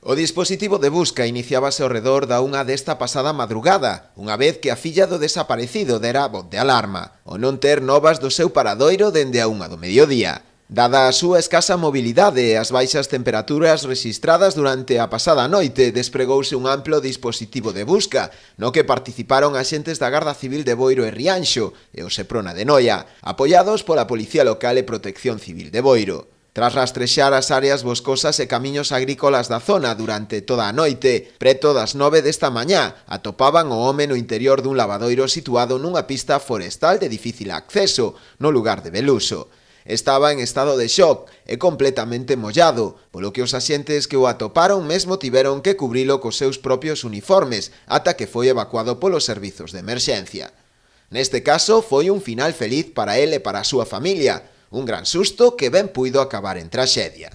O dispositivo de busca iniciábase ao redor da unha desta pasada madrugada, unha vez que a filla do desaparecido dera voz de alarma, o non ter novas do seu paradoiro dende a 1 do mediodía. Dada a súa escasa mobilidade e as baixas temperaturas rexistradas durante a pasada noite, despregouse un amplo dispositivo de busca, no que participaron axentes da Garda Civil de Boiro e Rianxo e o Seprona de Noia, apoiados pola Policía Local e Protección Civil de Boiro. Tras rastrexar as áreas boscosas e camiños agrícolas da zona durante toda a noite, preto das 9 desta mañá, atopaban o home no interior dun lavadoiro situado nunha pista forestal de difícil acceso, no lugar de Beluso. Estaba en estado de shock e completamente mollado, polo que os axentes que o atoparon mesmo tiveron que cubrilo cos seus propios uniformes ata que foi evacuado polos servizos de emerxencia. Neste caso, foi un final feliz para el e para a súa familia, un gran susto que ben puido acabar en traxedia.